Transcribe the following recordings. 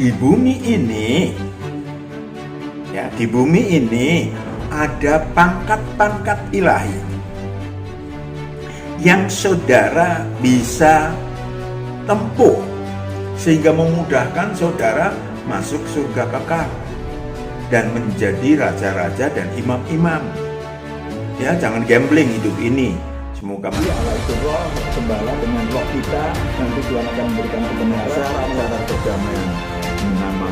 di bumi ini, ya, di bumi ini ada pangkat-pangkat ilahi yang saudara bisa tempuh sehingga memudahkan saudara masuk surga kekal dan menjadi raja-raja dan imam-imam. Ya, jangan gambling hidup ini. Semoga Allah itu roh, gembala dengan roh kita, nanti Tuhan akan memberikan kebenaran, cara perdamaian. Nama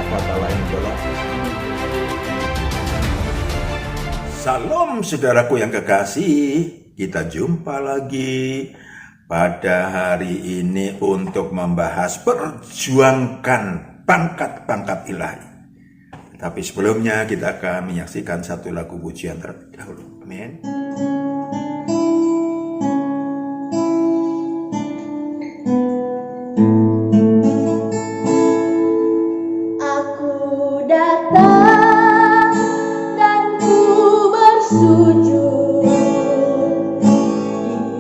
kata lain adalah Salam saudaraku yang kekasih. Kita jumpa lagi pada hari ini untuk membahas perjuangkan pangkat-pangkat ilahi. Tapi sebelumnya kita akan menyaksikan satu lagu pujian terlebih dahulu. Amin. Aku datang dan ku bersujud di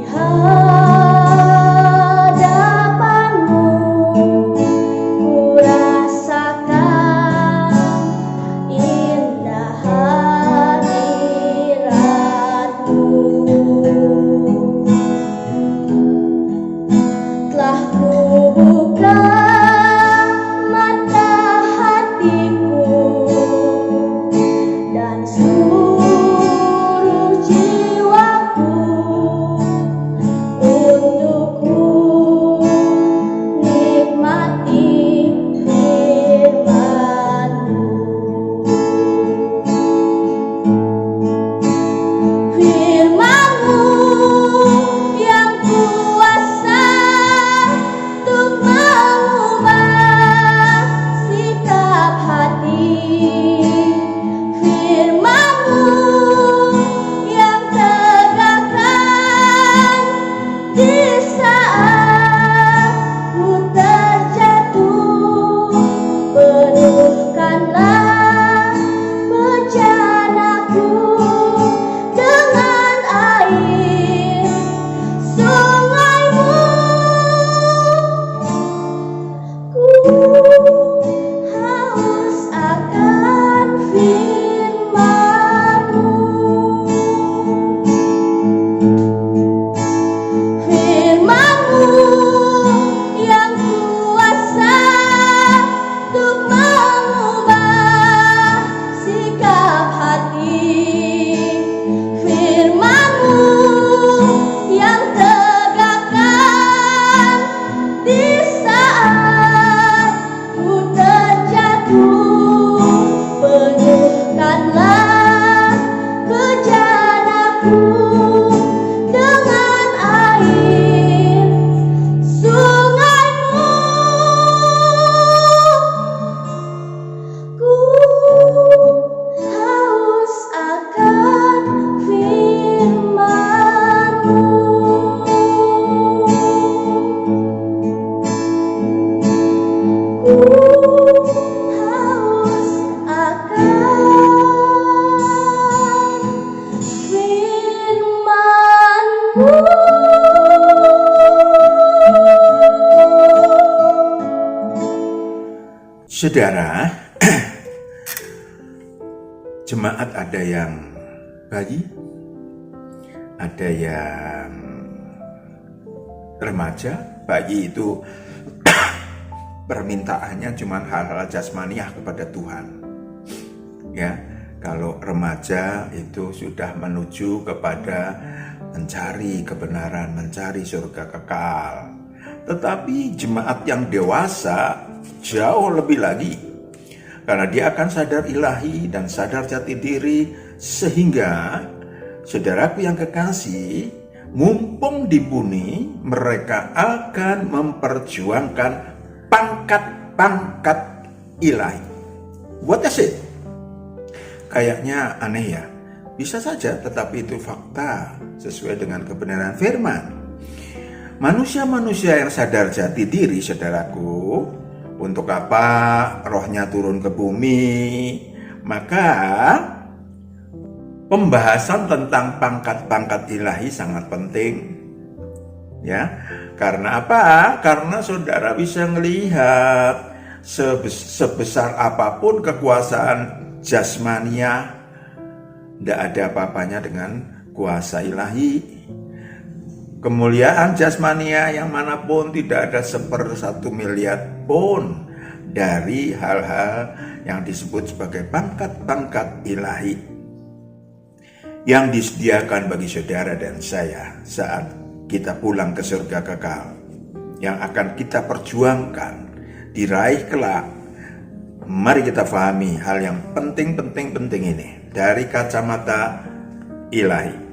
hadapanmu, ku rasakan indah hadiratmu. Telah ku buka mata hatiku dan seluruh jiwaku untuk ku nikmati firman-Mu. Firman-Mu yang kuasa untuk mengubah sikap hati. Firman-Mu yang tegakkan di saat ku terjatuh. Penuhkanlah bejanaku dengan air sungai-Mu. Ku haus akan firman-Mu. Firman-Mu yang kuasa untuk mengubah sikap hati. Firman-Mu yang tegakkan di saat ku terjatuh. Penuhkanlah bejanaku dengan air sungai-Mu. Ku haus akan firman-Mu. Ku haus akan firman-Mu. Saudara, jemaat ada yang bayi, ada yang remaja. Bayi itu permintaannya cuma hal-hal jasmaniah kepada Tuhan. Ya, kalau remaja itu sudah menuju kepada mencari kebenaran, mencari surga kekal. Tetapi jemaat yang dewasa jauh lebih lagi, karena dia akan sadar ilahi dan sadar jati diri, sehingga saudaraku yang kekasih, mumpung di bumi, mereka akan memperjuangkan pangkat-pangkat ilahi. What is it? Kayaknya aneh ya, bisa saja, tetapi itu fakta sesuai dengan kebenaran firman. Manusia-manusia yang sadar jati diri, saudaraku, untuk apa rohnya turun ke bumi? Maka pembahasan tentang pangkat-pangkat ilahi sangat penting. Ya, karena apa? Karena saudara bisa melihat sebesar apapun kekuasaan jasmania, tidak ada apa-apanya dengan kuasa ilahi. Kemuliaan jasmania yang manapun tidak ada 1/1 miliar pun dari hal-hal yang disebut sebagai pangkat-pangkat ilahi yang disediakan bagi saudara dan saya saat kita pulang ke surga kekal, yang akan kita perjuangkan, diraih kelak. Mari kita pahami hal yang penting ini dari kacamata ilahi.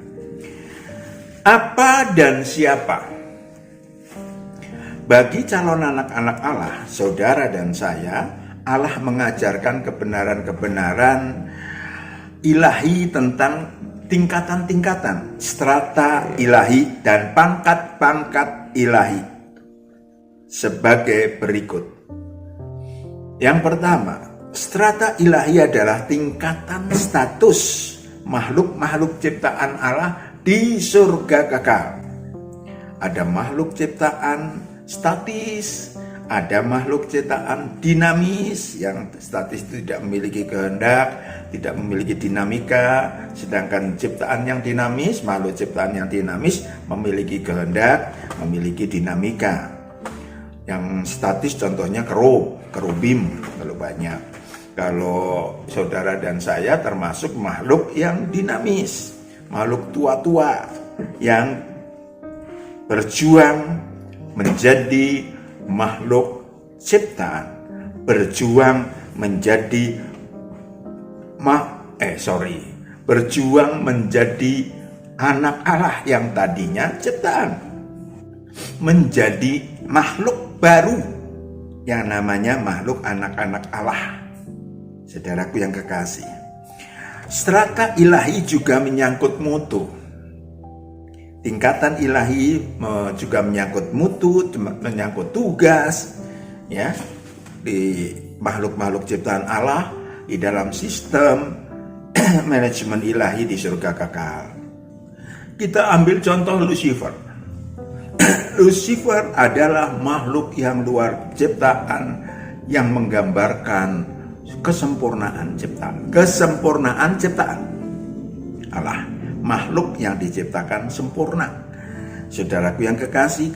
Apa dan siapa? Bagi calon anak-anak Allah, saudara dan saya, Allah mengajarkan kebenaran-kebenaran ilahi tentang tingkatan-tingkatan, strata ilahi dan pangkat-pangkat ilahi sebagai berikut. Yang pertama, strata ilahi adalah tingkatan status makhluk-makhluk ciptaan Allah di surga kekal. Ada makhluk ciptaan statis, ada makhluk ciptaan dinamis, yang statis itu tidak memiliki kehendak, tidak memiliki dinamika, sedangkan ciptaan yang dinamis, makhluk ciptaan yang dinamis memiliki kehendak, memiliki dinamika. Yang statis contohnya kerubim kalau banyak. Kalau saudara dan saya termasuk makhluk yang dinamis, makhluk tua-tua yang berjuang menjadi makhluk ciptaan, berjuang menjadi berjuang menjadi anak Allah yang tadinya ciptaan, menjadi makhluk baru yang namanya makhluk anak-anak Allah. Saudaraku yang kekasih, strata ilahi juga menyangkut mutu. Tingkatan ilahi juga menyangkut mutu, menyangkut tugas, ya, di makhluk-makhluk ciptaan Allah di dalam sistem manajemen ilahi di surga kekal. Kita ambil contoh Lucifer. Lucifer adalah makhluk yang luar ciptaan yang menggambarkan kesempurnaan ciptaan. Kesempurnaan ciptaan Allah, makhluk yang diciptakan sempurna. Saudaraku yang kekasih,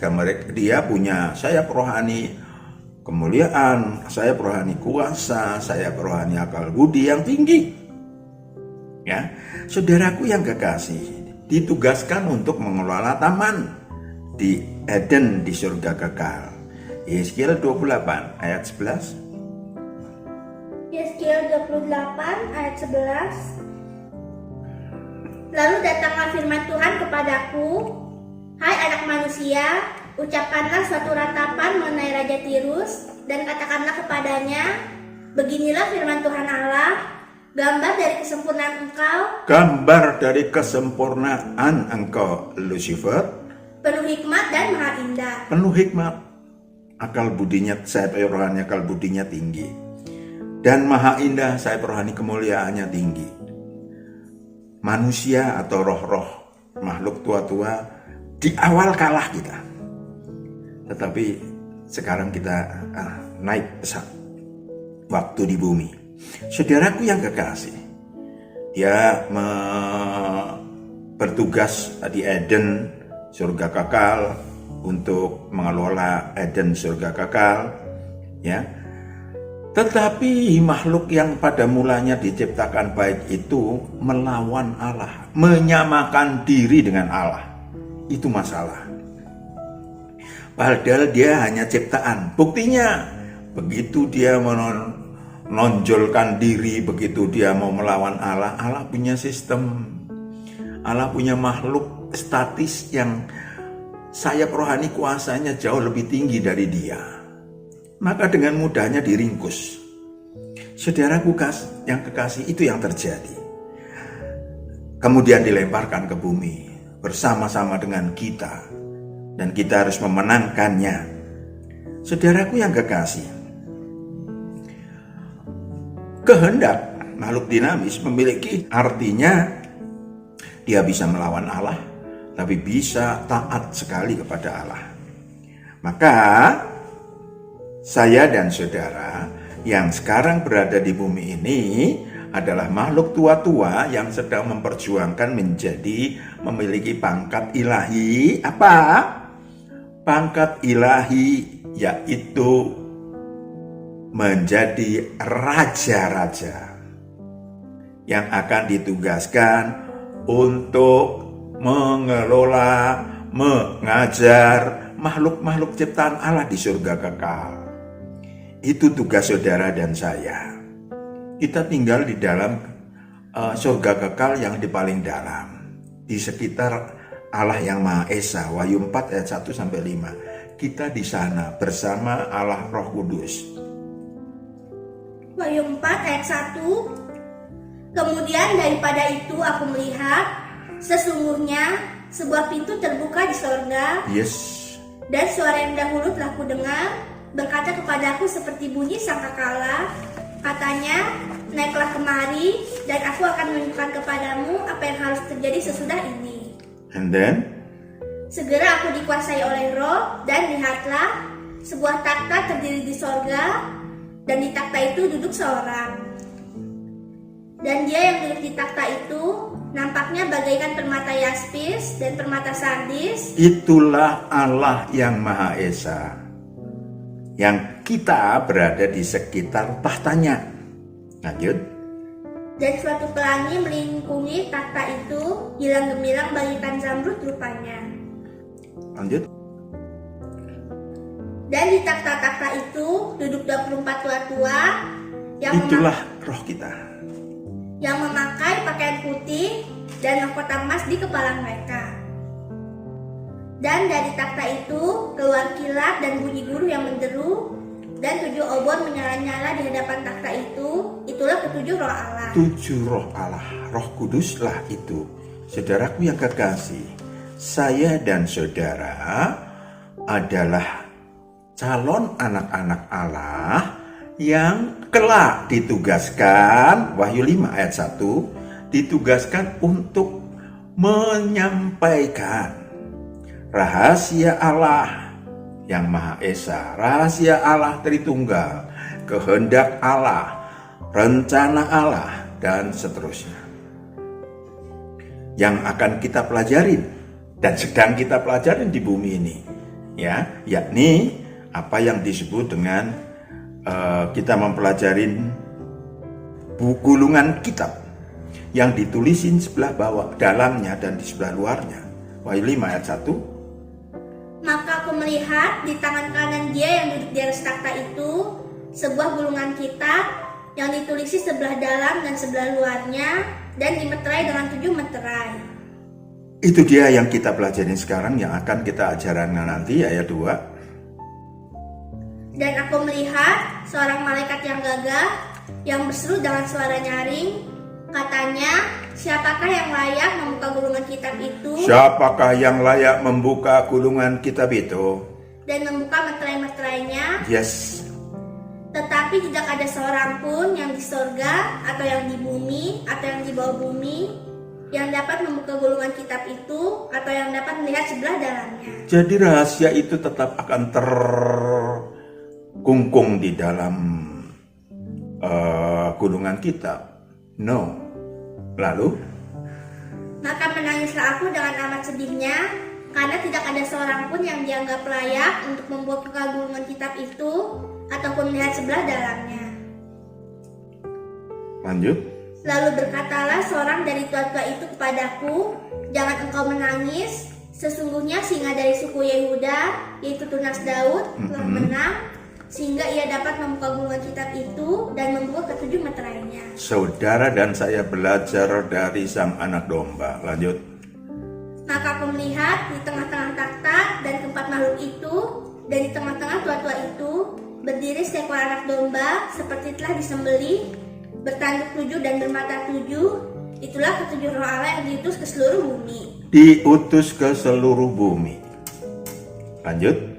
dia punya sayap rohani kemuliaan, sayap rohani kuasa, sayap rohani akal budi yang tinggi. Ya, saudaraku yang kekasih, ditugaskan untuk mengelola taman di Eden di surga kekal. Yeskiel 28 ayat 11. Yeskiel 28 ayat 11. Lalu datanglah firman Tuhan kepadaku, hai anak manusia, ucapkanlah suatu ratapan mengenai Raja Tirus, dan katakanlah kepadanya, beginilah firman Tuhan Allah, gambar dari kesempurnaan engkau. Gambar dari kesempurnaan engkau, Lucifer. Penuh hikmat dan maha indah. Penuh hikmat, akal budinya, sayap rohani akal budinya tinggi. Dan maha indah, sayap rohani kemuliaannya tinggi. Manusia atau roh-roh makhluk tua-tua di awal kalah kita, tetapi sekarang kita naik pesat waktu di bumi. Saudaraku yang kekasih, dia bertugas di Eden surga kekal untuk mengelola Eden surga kekal, ya. Tetapi makhluk yang pada mulanya diciptakan baik itu melawan Allah, menyamakan diri dengan Allah. Itu masalah. Padahal dia hanya ciptaan. Buktinya, begitu dia menonjolkan diri, begitu dia mau melawan Allah, Allah punya sistem. Allah punya makhluk statis yang sayap rohani kuasanya jauh lebih tinggi dari dia. Maka dengan mudahnya diringkus. Saudaraku yang kekasih, itu yang terjadi. Kemudian dilemparkan ke bumi bersama-sama dengan kita, dan kita harus memenangkannya. Saudaraku yang kekasih, kehendak makhluk dinamis memiliki artinya dia bisa melawan Allah, tapi bisa taat sekali kepada Allah. Maka Saya dan saudara yang sekarang berada di bumi ini adalah makhluk tua-tua yang sedang memperjuangkan memiliki pangkat ilahi. Apa? Pangkat ilahi, yaitu menjadi raja-raja yang akan ditugaskan untuk mengelola, mengajar makhluk-makhluk ciptaan Allah di surga kekal. Itu tugas saudara dan saya. Kita tinggal di dalam surga kekal yang di paling dalam, di sekitar Allah yang Maha Esa. Wahyu 4 ayat 1 sampai 5. Kita di sana bersama Allah Roh Kudus. Wahyu 4 ayat 1. Kemudian daripada itu aku melihat sesungguhnya sebuah pintu terbuka di sorga. Yes. Dan suara yang dahulu telah kudengar berkata kepadaku seperti bunyi sangkakala. Katanya, naiklah kemari dan aku akan menunjukkan kepadamu apa yang harus terjadi sesudah ini. And then? Segera aku dikuasai oleh Roh dan lihatlah sebuah takhta terdiri di sorga dan di takhta itu duduk seorang. Dan dia yang duduk di takhta itu nampaknya bagaikan permata yaspis dan permata sardis. Itulah Allah yang Maha Esa, yang kita berada di sekitar tahtanya. Lanjut. Dan suatu pelangi melingkungi takhta itu, hilang gemilang bagaikan zamrud rupanya. Lanjut. Dan di takhta-takhta itu duduk 24 tua-tua yang Itulah roh kita. yang memakai pakaian putih dan mahkota emas di kepala mereka. Dan dari takhta itu keluar kilat dan bunyi guruh yang menderu, dan 7 obor menyala-nyala di hadapan takhta itu. Itulah ketujuh roh Allah. 7 roh Allah, Roh Kuduslah itu. Saudaraku yang kekasih, saya dan saudara adalah calon anak-anak Allah yang kelak ditugaskan, Wahyu 5 ayat 1, ditugaskan untuk menyampaikan rahasia Allah yang Maha Esa, rahasia Allah Tritunggal, kehendak Allah, rencana Allah, dan seterusnya. Yang akan kita pelajarin dan sedang kita pelajarin di bumi ini, ya, yakni apa yang disebut dengan kita mempelajarin gulungan kitab yang ditulisin sebelah bawah, dalamnya dan di sebelah luarnya. Wahyu 5 ayat 1. Maka aku melihat di tangan kanan dia yang duduk di atas takhta itu sebuah gulungan kitab yang ditulisi sebelah dalam dan sebelah luarnya dan dimeterai dengan 7 meterai. Itu dia yang kita pelajarin sekarang, yang akan kita ajaran nanti, ayat 2. Dan aku melihat seorang malaikat yang gagah yang berseru dengan suara nyaring. Katanya, siapakah yang layak membuka gulungan kitab itu? Siapakah yang layak membuka gulungan kitab itu? Dan membuka meterai-meterainya. Yes. Tetapi tidak ada seorang pun yang di sorga atau yang di bumi atau yang di bawah bumi yang dapat membuka gulungan kitab itu atau yang dapat melihat sebelah dalamnya. Jadi rahasia itu tetap akan terkungkung di dalam gulungan kitab. No. Lalu? Maka menangislah aku dengan amat sedihnya, karena tidak ada seorang pun yang dianggap layak untuk membuka gulungan kitab itu ataupun melihat sebelah dalamnya. Lanjut. Lalu berkatalah seorang dari tua-tua itu kepadaku, jangan engkau menangis, sesungguhnya singa dari suku Yehuda, yaitu tunas Daud, telah menang, sehingga ia dapat membuka gulungan kitab itu dan membuka ketujuh meterainya. Saudara dan saya belajar dari sang anak domba. Lanjut. Maka aku melihat di tengah-tengah takhta dan keempat makhluk itu, dan di tengah-tengah tua-tua itu, berdiri seekor anak domba seperti telah disembelih, bertanduk 7 dan bermata 7. Itulah ketujuh roh Allah yang diutus ke seluruh bumi. Diutus ke seluruh bumi. Lanjut.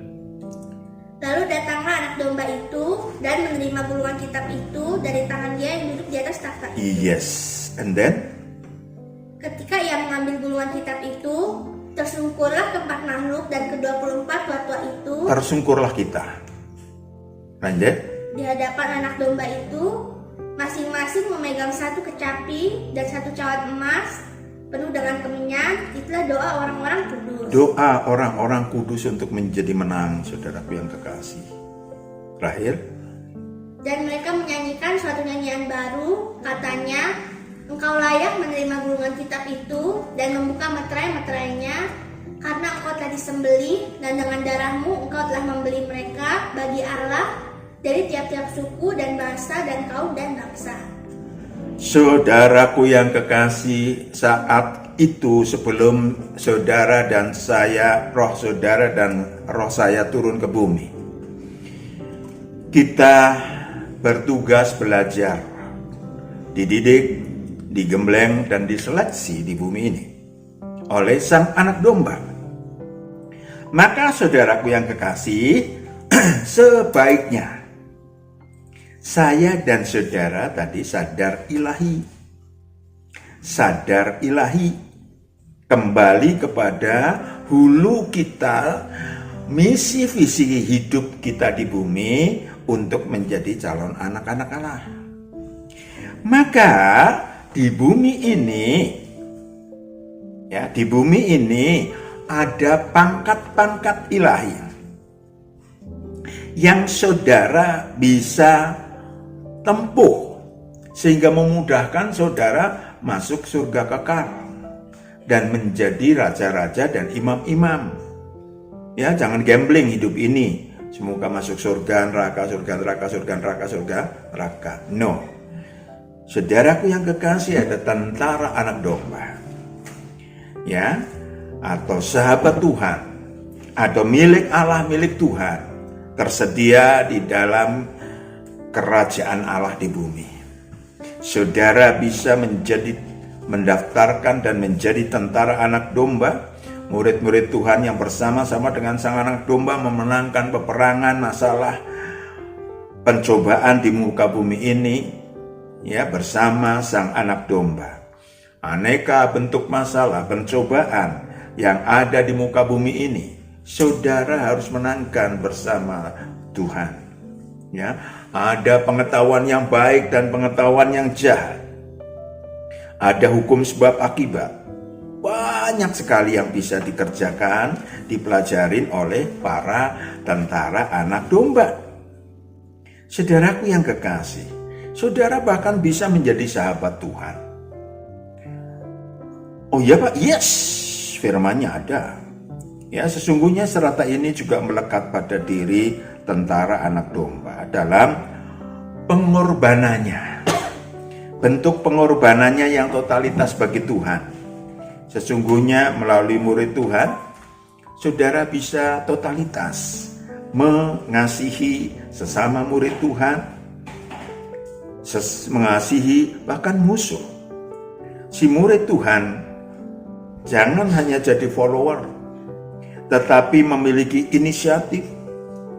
Lalu datanglah anak domba itu dan menerima gulungan kitab itu dari tangan dia yang duduk di atas takhta itu. Yes. And then? Ketika ia mengambil gulungan kitab itu, tersungkurlah keempat makhluk dan ke-24 tua-tua itu. Tersungkurlah kita. Lanjut. Di hadapan anak domba itu, masing-masing memegang satu kecapi dan satu cawan emas penuh dengan kemenyan. Itulah doa orang-orang kudus. Doa orang-orang kudus untuk menjadi menang, saudaraku yang kekasih. Terakhir. Dan mereka menyanyikan suatu nyanyian baru, katanya, engkau layak menerima gulungan kitab itu dan membuka meterai-meterainya, karena engkau telah disembelih dan dengan darahmu engkau telah membeli mereka bagi Allah dari tiap-tiap suku dan bahasa dan kaum dan bangsa. Saudaraku yang kekasih, saat itu sebelum saudara dan saya, roh saudara dan roh saya turun ke bumi, kita bertugas belajar, dididik, digembleng dan diseleksi di bumi ini oleh sang anak domba. Maka saudaraku yang kekasih, sebaiknya saya dan saudara tadi sadar ilahi, kembali kepada hulu kita, misi visi hidup kita di bumi untuk menjadi calon anak-anak Allah. Maka di bumi ini ada pangkat-pangkat ilahi yang saudara bisa tempuh sehingga memudahkan saudara masuk surga kekal dan menjadi raja-raja dan imam-imam. Ya, jangan gambling hidup ini. Semoga masuk surga, neraka, surga, neraka, surga, neraka, surga, neraka. No. Saudaraku yang kekasih, ada tentara anak domba. Ya, atau sahabat Tuhan, atau milik Allah, milik Tuhan, tersedia di dalam kerajaan Allah di bumi. Saudara bisa mendaftarkan dan menjadi tentara anak domba, murid-murid Tuhan yang bersama-sama dengan sang anak domba memenangkan peperangan masalah pencobaan di muka bumi ini, ya, bersama sang anak domba. Aneka bentuk masalah pencobaan yang ada di muka bumi ini, saudara harus menangkan bersama Tuhan. Ya, ada pengetahuan yang baik dan pengetahuan yang jahat. Ada hukum sebab akibat. Banyak sekali yang bisa dikerjakan, dipelajarin oleh para tentara anak domba. Saudaraku yang kekasih, saudara bahkan bisa menjadi sahabat Tuhan. Oh iya Pak, yes, firman-Nya ada. Ya, sesungguhnya serata ini juga melekat pada diri tentara anak domba dalam pengorbanannya. Bentuk pengorbanannya yang totalitas bagi Tuhan. Sesungguhnya melalui murid Tuhan, saudara bisa totalitas mengasihi sesama murid Tuhan, mengasihi bahkan musuh. Si murid Tuhan jangan hanya jadi follower, tetapi memiliki inisiatif,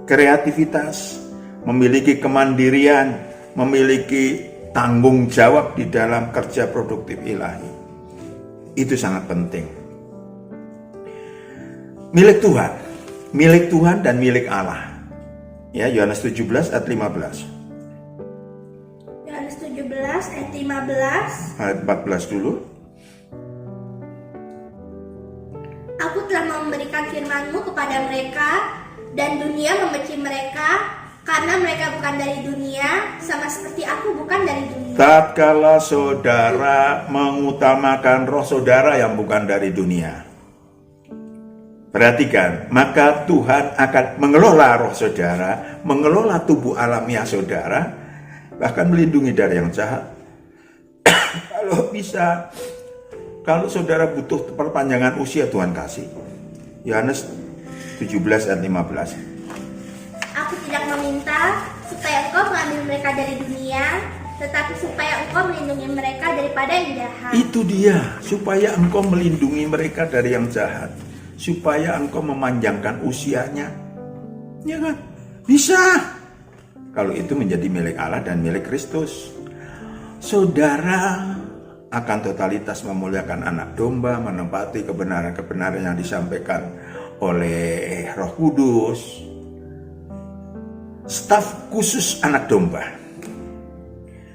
kreativitas, memiliki kemandirian, memiliki tanggung jawab di dalam kerja produktif ilahi. Itu sangat penting. Milik Tuhan dan milik Allah. Ya, Yohanes 17 ayat 15. Yohanes 17 ayat 15. Ayat 14 dulu. Aku telah memberikan firman-Mu kepada mereka, dan dunia membenci mereka, karena mereka bukan dari dunia, sama seperti aku bukan dari dunia. Tatkala saudara mengutamakan roh saudara yang bukan dari dunia, perhatikan, maka Tuhan akan mengelola roh saudara, mengelola tubuh alamiah saudara, bahkan melindungi dari yang jahat. Kalau bisa, kalau saudara butuh perpanjangan usia, Tuhan kasih. Yohanes 17 ayat 15. Aku tidak meminta supaya engkau mengambil mereka dari dunia, tetapi supaya engkau melindungi mereka daripada yang jahat. Itu dia, supaya engkau melindungi mereka dari yang jahat, supaya engkau memanjangkan usianya. Ya kan? Bisa. Kalau itu menjadi milik Allah dan milik Kristus, saudara akan totalitas memuliakan anak domba, menempati kebenaran-kebenaran yang disampaikan oleh Roh Kudus. staf khusus anak domba.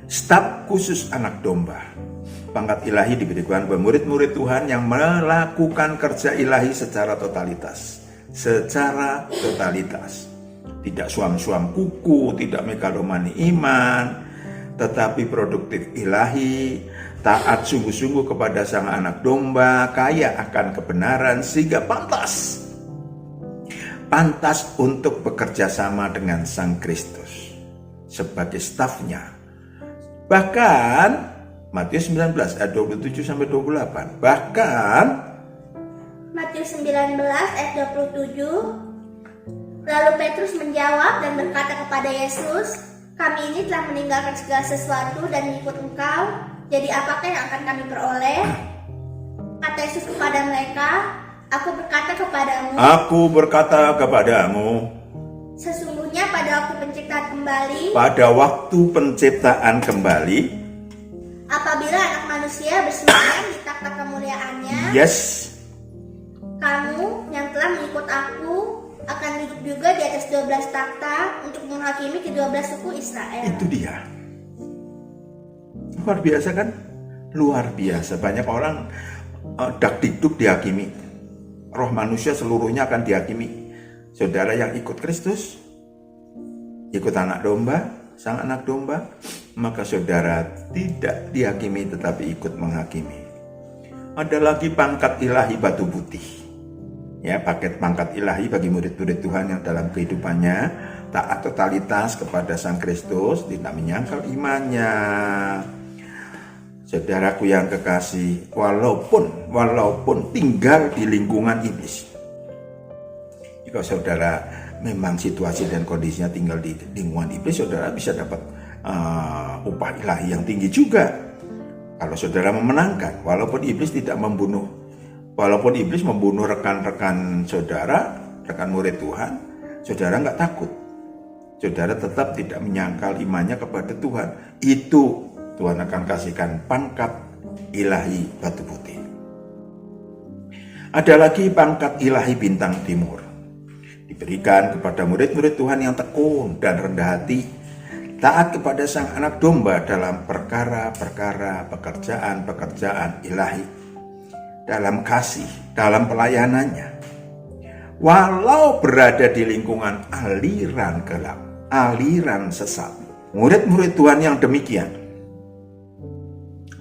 Staf khusus anak domba. Pangkat ilahi diberikan kepada murid-murid Tuhan yang melakukan kerja ilahi secara totalitas. Secara totalitas. Tidak suam-suam kuku, tidak megalomani iman, tetapi produktif ilahi, taat sungguh-sungguh kepada sang anak domba, kaya akan kebenaran, sehingga pantas untuk bekerja sama dengan Sang Kristus sebagai stafnya. Bahkan Matius 19 ayat 27-28. Bahkan Matius 19 ayat 27. Lalu Petrus menjawab dan berkata kepada Yesus, "Kami ini telah meninggalkan segala sesuatu dan mengikut Engkau. Jadi apakah yang akan kami peroleh?" Kata Yesus kepada mereka, Aku berkata kepadamu, sesungguhnya pada waktu penciptaan kembali, apabila Anak Manusia bersemayam di takhta kemuliaannya, kamu yang telah mengikut Aku akan duduk juga di atas 12 takhta untuk menghakimi ke-12 suku Israel. Itu dia. Luar biasa kan? Luar biasa. Banyak orang dak-dikduk dihakimi. Roh manusia seluruhnya akan dihakimi. Saudara yang ikut Kristus, ikut anak domba, sang anak domba, maka saudara tidak dihakimi tetapi ikut menghakimi. Ada lagi pangkat ilahi batu putih. Ya, paket pangkat ilahi bagi murid-murid Tuhan yang dalam kehidupannya taat totalitas kepada Sang Kristus, tidak menyangkal imannya. Saudaraku yang kekasih, walaupun tinggal di lingkungan iblis. Jika saudara memang situasi dan kondisinya tinggal di lingkungan iblis, saudara bisa dapat upah ilahi yang tinggi juga. Kalau saudara memenangkan, walaupun iblis membunuh rekan-rekan saudara, rekan murid Tuhan, saudara nggak takut. Saudara tetap tidak menyangkal imannya kepada Tuhan. Itu Tuhan akan kasihkan pangkat ilahi batu putih. Ada lagi pangkat ilahi bintang timur. Diberikan kepada murid-murid Tuhan yang tekun dan rendah hati, taat kepada sang anak domba dalam perkara-perkara pekerjaan ilahi, dalam kasih, dalam pelayanannya. Walau berada di lingkungan aliran gelap, aliran sesat, murid-murid Tuhan yang demikian,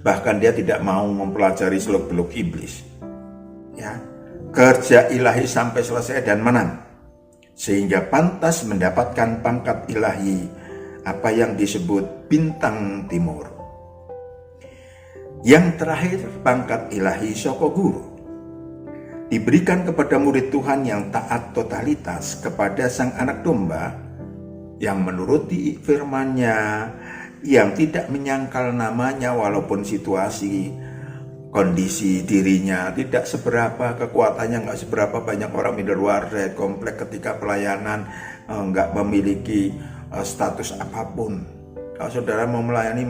bahkan dia tidak mau mempelajari seluk-beluk iblis, ya, kerja ilahi sampai selesai dan menang, sehingga pantas mendapatkan pangkat ilahi apa yang disebut bintang timur. Yang terakhir, pangkat ilahi Soko Guru, diberikan kepada murid Tuhan yang taat totalitas kepada sang anak domba, yang menuruti firman-Nya, yang tidak menyangkal namanya walaupun situasi, kondisi dirinya tidak seberapa, kekuatannya nggak seberapa, banyak orang di luar komplek ketika pelayanan nggak memiliki status apapun. Kalau saudara mau melayani,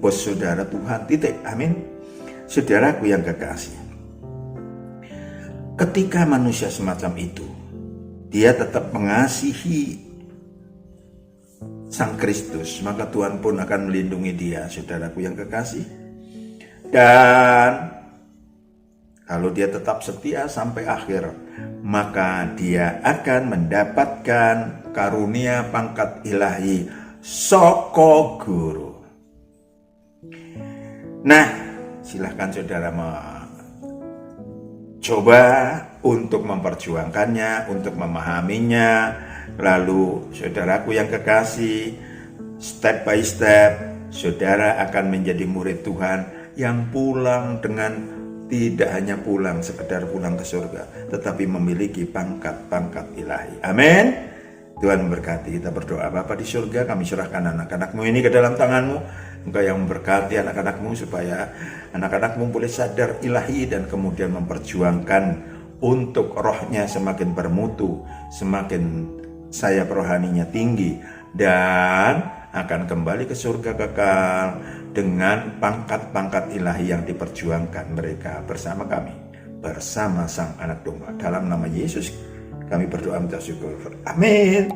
bos saudara Tuhan, titik, amin. Saudaraku yang kekasih, ketika manusia semacam itu, dia tetap mengasihi Sang Kristus, maka Tuhan pun akan melindungi dia, saudaraku yang kekasih. Dan kalau dia tetap setia sampai akhir, maka dia akan mendapatkan karunia pangkat ilahi Soko Guru. Nah, silahkan saudara coba untuk memperjuangkannya, untuk memahaminya. Lalu saudaraku yang kekasih, step by step, saudara akan menjadi murid Tuhan yang pulang dengan tidak hanya pulang sekedar pulang ke surga, tetapi memiliki pangkat-pangkat ilahi. Amin. Tuhan memberkati. Kita berdoa. Bapa di surga, kami serahkan anak-anak-Mu ini ke dalam tangan-Mu. Engkau yang memberkati anak-anak-Mu supaya anak-anak-Mu boleh sadar ilahi dan kemudian memperjuangkan untuk rohnya semakin bermutu, semakin sayap rohaninya tinggi, dan akan kembali ke surga kekal dengan pangkat-pangkat ilahi yang diperjuangkan mereka bersama kami, bersama sang anak domba. Dalam nama Yesus kami berdoa minta syukur. Amin.